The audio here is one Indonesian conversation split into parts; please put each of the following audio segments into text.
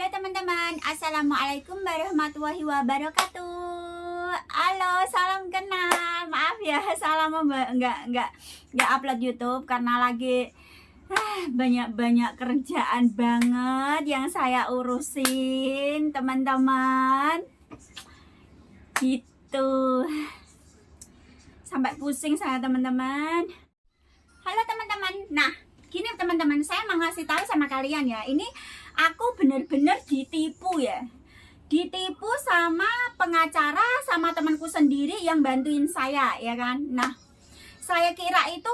Halo teman-teman, assalamualaikum warahmatullahi wabarakatuh. Halo, salam kenal. Maaf ya, salam nggak upload YouTube karena lagi banyak kerjaan banget yang saya urusin teman-teman. Gitu, sampai pusing saya teman-teman. Halo teman-teman. Nah, gini teman-teman, saya mau ngasih tahu sama kalian ya. Ini aku bener-bener ditipu ya. Ditipu sama pengacara, sama temanku sendiri yang bantuin saya ya kan. Nah, saya kira itu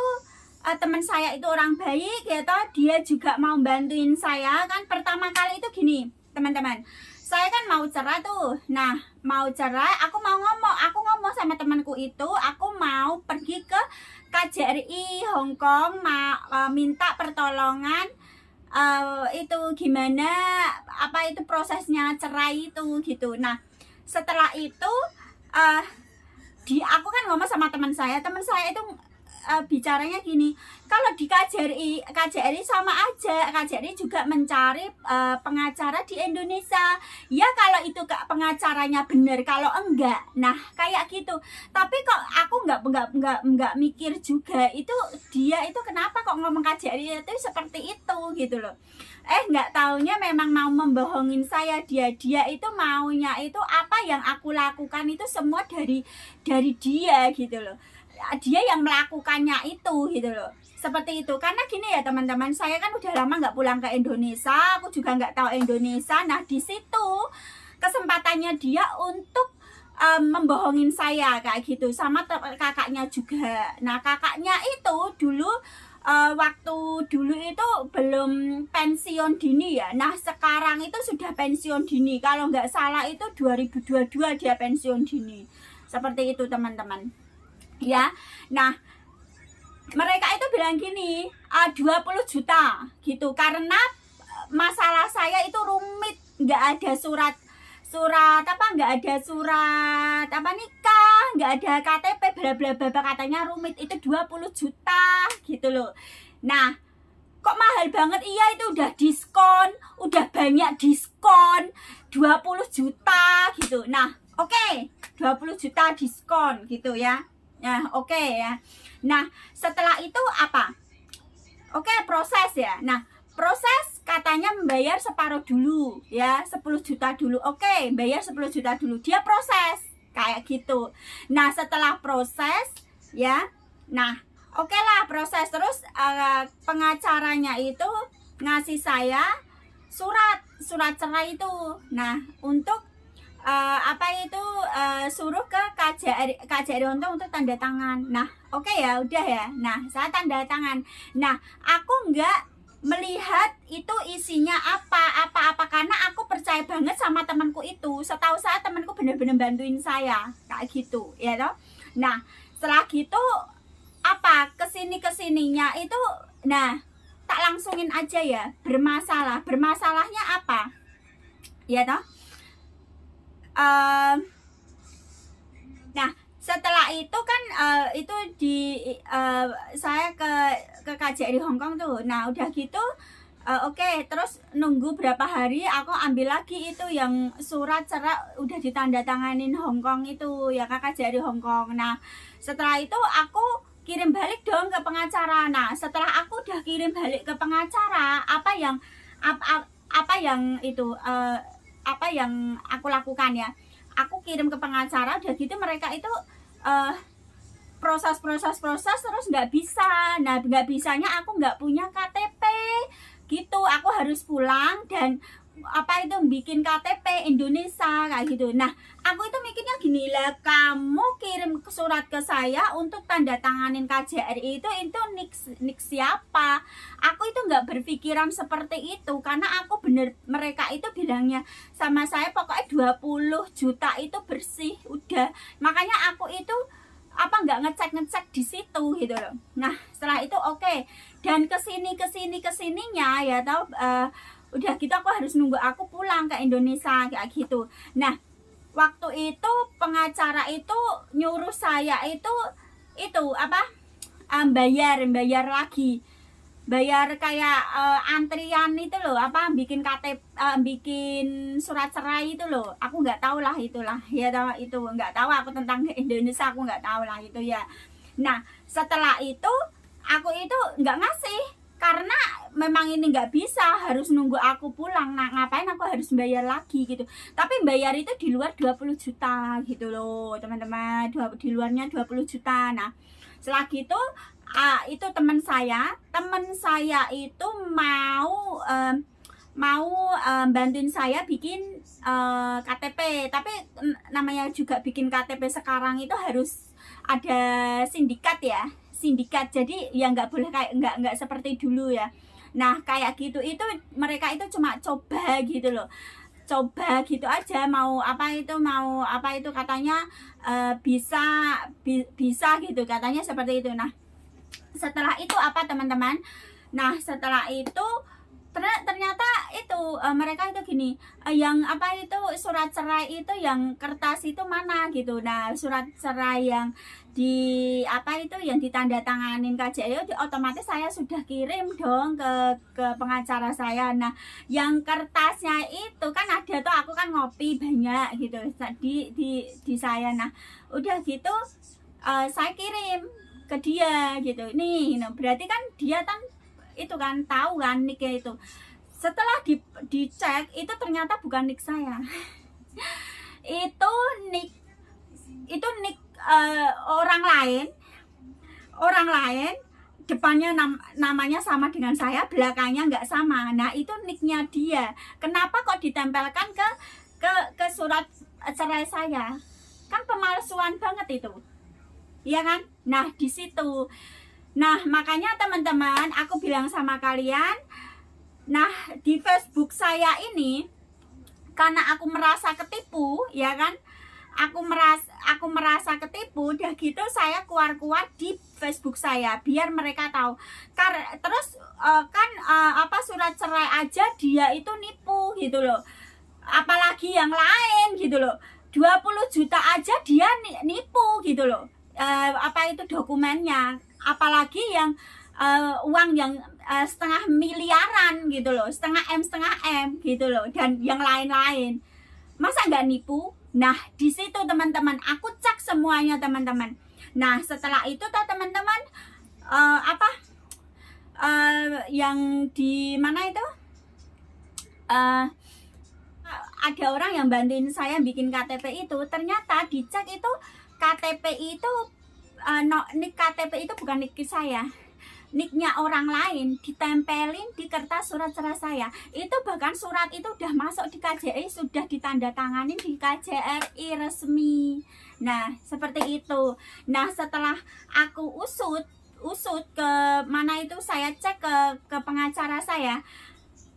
teman saya itu orang baik ya toh, dia juga mau bantuin saya kan. Pertama kali itu gini teman-teman, saya kan mau cerai tuh. Nah, mau cerai, aku ngomong sama temanku itu, aku mau pergi ke KJRI Hong Kong, minta pertolongan itu gimana, apa itu prosesnya cerai itu gitu. Nah, setelah itu aku kan ngomong sama teman saya itu bicaranya gini, kalau di KJRI sama aja, KJRI juga mencari pengacara di Indonesia ya, kalau itu pengacaranya bener, kalau enggak, nah kayak gitu. Tapi kok aku nggak mikir juga itu dia itu kenapa kok ngomong KJRI itu seperti itu gitu loh. Nggak taunya memang mau membohongin saya. Dia itu maunya itu apa yang aku lakukan itu semua dari dia gitu loh. Dia yang melakukannya itu gitu loh, seperti itu. Karena gini ya teman-teman, saya kan udah lama nggak pulang ke Indonesia, aku juga nggak tahu Indonesia. Nah, di situ kesempatannya dia untuk membohongin saya kayak gitu, sama kakaknya juga. Nah, kakaknya itu dulu waktu dulu itu belum pensiun dini ya. Nah, sekarang itu sudah pensiun dini, kalau nggak salah itu 2022 dia pensiun dini, seperti itu teman-teman ya. Nah, mereka itu bilang gini, 20 juta gitu, karena masalah saya itu rumit, nggak ada surat nikah, nggak ada KTP, bla bla bla, katanya rumit, itu 20 juta gitu loh. Nah, kok mahal banget? Iya, itu udah diskon, udah banyak diskon 20 juta gitu. Nah, oke, 20 juta diskon gitu ya. Nah, oke ya. Nah, setelah itu apa? Oke, proses ya. Nah, proses katanya membayar separuh dulu ya, 10 juta dulu. Oke, bayar 10 juta dulu. Dia proses kayak gitu. Nah, setelah proses ya. Nah, oke lah proses. Terus pengacaranya itu ngasih saya surat cerai itu. Nah, untuk suruh ke KJRI Hong Kong untuk tanda tangan. Nah, oke ya, udah ya. Nah, saya tanda tangan. Nah, aku nggak melihat itu isinya apa karena aku percaya banget sama temanku itu. Setahu saya temanku bener-bener bantuin saya kayak gitu ya toh. Nah, setelah gitu kesininya itu, nah tak langsungin aja ya, bermasalahnya apa ya toh. Nah, setelah itu kan itu saya ke KJRI Hong Kong tuh. Nah, udah gitu oke, terus nunggu berapa hari aku ambil lagi itu yang surat cerai udah ditandatanganin Hong Kong itu ya, ke KJRI Hong Kong. Nah, setelah itu aku kirim balik dong ke pengacara. Nah, setelah aku udah kirim balik ke pengacara, apa yang aku lakukan ya, aku kirim ke pengacara, udah gitu mereka itu proses terus nggak bisa. Nah, nggak bisanya aku nggak punya KTP gitu, aku harus pulang dan bikin KTP Indonesia kayak gitu. Nah, aku itu mikirnya gini lah, kamu kirim surat ke saya untuk tanda tanganin KJRI itu nik siapa? Aku itu nggak berpikiran seperti itu, karena aku mereka itu bilangnya sama saya pokoknya 20 juta itu bersih udah. Makanya aku itu nggak ngecek di situ gitu loh. Nah, setelah itu oke. Dan kesininya ya tau, udah gitu aku harus nunggu aku pulang ke Indonesia kayak gitu. Nah, waktu itu pengacara itu nyuruh saya itu bayar lagi bayar kayak antrian itu loh, apa bikin KTP, bikin surat cerai itu loh. Aku nggak tahu lah itulah ya, itu nggak tahu aku tentang Indonesia, aku nggak tahu lah itu ya. Nah setelah itu aku itu nggak ngasih, karena memang ini nggak bisa, harus nunggu aku pulang. Nah ngapain aku harus bayar lagi gitu. Tapi bayar itu di luar 20 juta gitu loh teman-teman, di luarnya 20 juta. Nah setelah gitu itu teman saya itu mau bantuin saya bikin KTP. Tapi namanya juga bikin KTP sekarang itu harus ada sindikat ya, sindikat. Jadi ya nggak boleh kayak nggak seperti dulu ya. Nah kayak gitu itu mereka itu cuma coba gitu loh, coba gitu aja, mau apa itu katanya bisa gitu katanya seperti itu. Nah setelah itu apa teman-teman, nah setelah itu ternyata itu mereka itu gini, yang apa itu surat cerai itu yang kertas itu mana gitu. Nah surat cerai yang di apa itu yang ditandatanganin KJRI otomatis saya sudah kirim dong ke pengacara saya. Nah yang kertasnya itu kan ada tuh, aku kan ngopi banyak gitu di saya. Nah udah gitu saya kirim ke dia gitu. Nih berarti kan dia kan itu kan tahu kan nicknya itu. Setelah dicek itu ternyata bukan nick saya. itu nick orang lain, depannya namanya sama dengan saya, belakangnya nggak sama. Nah itu nicknya dia. Kenapa kok ditempelkan ke surat cerai saya? Kan pemalsuan banget itu, iya kan? Nah di situ. Nah makanya teman-teman aku bilang sama kalian, nah di Facebook saya ini karena aku merasa ketipu ya kan, aku merasa ketipu, udah gitu saya keluar di Facebook saya biar mereka tahu. Terus apa surat cerai aja dia itu nipu gitu loh, apalagi yang lain gitu loh. 20 juta aja dia nipu gitu loh, apa itu dokumennya, apalagi yang uang yang setengah miliaran gitu loh, setengah M gitu loh, dan yang lain-lain. Masa nggak nipu? Nah di situ teman-teman aku cek semuanya teman-teman. Nah setelah itu tuh teman-teman yang di mana itu ada orang yang bantuin saya bikin KTP itu, ternyata dicek itu KTP itu nick KTP itu bukan nick saya, nicknya orang lain, ditempelin di kertas surat cerai saya. Itu bahkan surat itu udah masuk di KJRI, sudah ditandatangani di KJRI resmi. Nah seperti itu. Nah setelah aku usut ke mana itu, saya cek ke pengacara saya.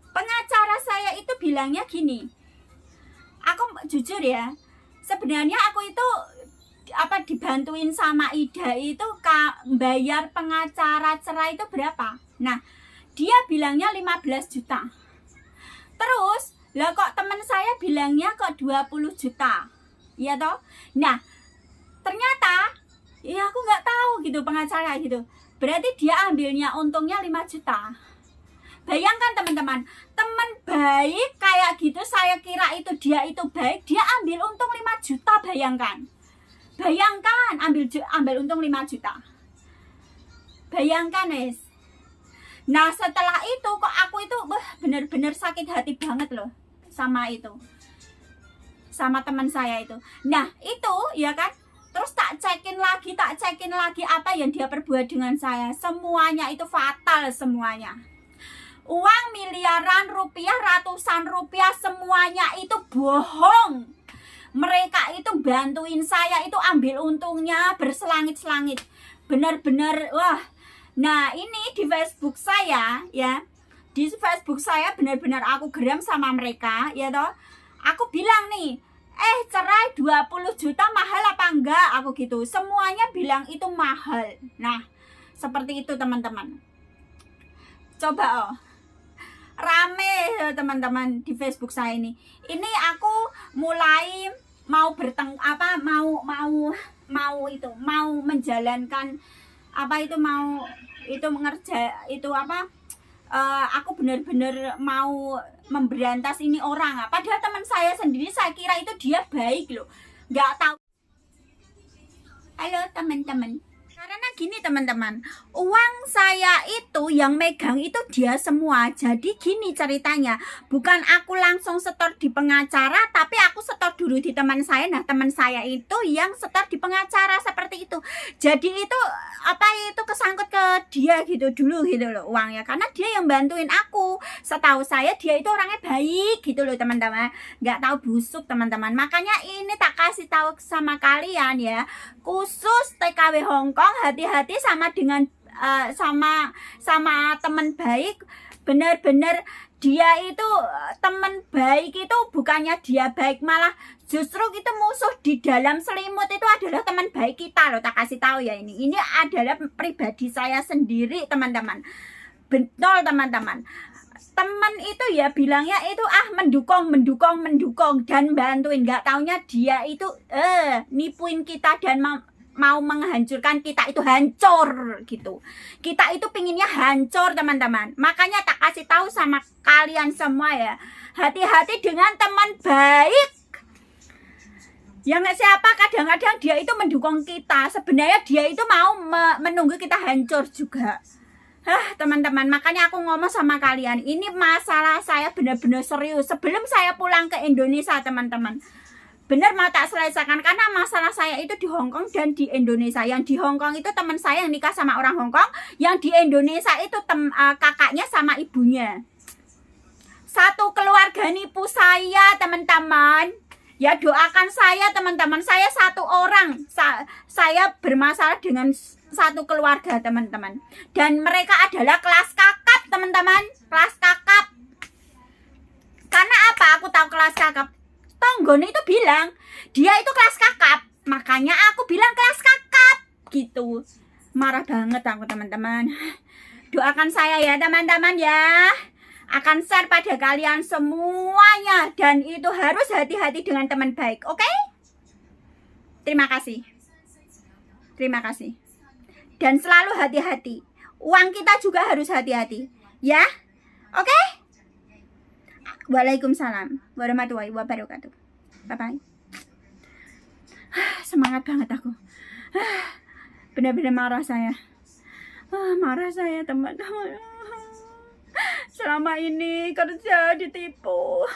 Pengacara saya itu bilangnya gini, aku jujur ya, sebenarnya aku itu apa dibantuin sama Ida itu bayar pengacara cerai itu berapa. Nah dia bilangnya 15 juta. Terus lah kok teman saya bilangnya kok 20 juta ya toh. Nah ternyata ya aku nggak tahu gitu pengacara gitu, berarti dia ambilnya untungnya 5 juta. Bayangkan teman-teman, teman baik kayak gitu, saya kira itu dia itu baik, dia ambil untung 5 juta. Bayangkan ambil untung 5 juta. Bayangkan guys. Nah setelah itu kok aku itu bener-bener sakit hati banget loh sama itu, sama teman saya itu. Nah itu ya kan, terus tak cekin lagi apa yang dia perbuat dengan saya. Semuanya itu fatal semuanya. Uang miliaran rupiah, ratusan rupiah, semuanya itu bohong. Mereka itu bantuin saya itu ambil untungnya berselangit-selangit. Benar-benar wah. Nah ini di Facebook saya ya, di Facebook saya benar-benar aku geram sama mereka ya toh. Aku bilang nih, cerai 20 juta mahal apa enggak, aku gitu. Semuanya bilang itu mahal. Nah seperti itu teman-teman. Coba rame teman-teman di Facebook saya ini. Ini aku mulai mau mau menjalankan apa itu, mau itu mengerja itu apa aku benar-benar mau memberantas ini orang. Padahal teman saya sendiri saya kira itu dia baik loh. Nggak tahu. Halo teman-teman. Karena gini teman-teman, uang saya itu yang megang itu dia semua. Jadi gini ceritanya, bukan aku langsung setor di pengacara, tapi aku setor dulu di teman saya. Nah teman saya itu yang setor di pengacara seperti itu. Jadi itu itu kesangkut ke dia gitu dulu gitu loh uangnya. Karena dia yang bantuin aku. Setahu saya dia itu orangnya baik gitu loh teman-teman. Nggak tahu busuk teman-teman. Makanya ini tak kasih tahu sama kalian ya. Khusus TKW Hongkong, hati-hati sama dengan sama teman baik. Benar-benar dia itu teman baik itu bukannya dia baik, malah justru itu musuh di dalam selimut itu adalah teman baik kita loh. Tak kasih tahu ya, ini adalah pribadi saya sendiri teman-teman. Betul teman-teman. Teman itu ya bilangnya itu mendukung dan bantuin, nggak taunya dia itu nipuin kita dan mau menghancurkan kita itu hancur gitu. Kita itu pinginnya hancur teman-teman. Makanya tak kasih tahu sama kalian semua ya, hati-hati dengan teman baik. Yang siapa kadang-kadang dia itu mendukung kita, sebenarnya dia itu mau menunggu kita hancur juga. Teman-teman, makanya aku ngomong sama kalian, ini masalah saya benar-benar serius. Sebelum saya pulang ke Indonesia teman-teman, benar mau tak selesaikan, karena masalah saya itu di Hongkong dan di Indonesia. Yang di Hongkong itu teman saya yang nikah sama orang Hongkong, yang di Indonesia itu kakaknya sama ibunya. Satu keluarga nipu saya teman-teman. Ya doakan saya teman-teman, saya satu orang, saya bermasalah dengan satu keluarga teman-teman, dan mereka adalah kelas kakap teman-teman, kelas kakap. Karena apa aku tahu kelas kakap? Tonggone itu bilang dia itu kelas kakap, makanya aku bilang kelas kakap gitu. Marah banget aku teman-teman. Doakan saya ya teman-teman ya. Akan share pada kalian semuanya, dan itu harus hati-hati dengan teman baik, oke? Terima kasih. Terima kasih. Dan selalu hati-hati. Uang kita juga harus hati-hati, ya. Oke? Waalaikumsalam warahmatullahi wabarakatuh. Bye-bye. Semangat banget aku. Benar-benar marah saya. Marah saya teman-teman. Selama ini kerja ditipu.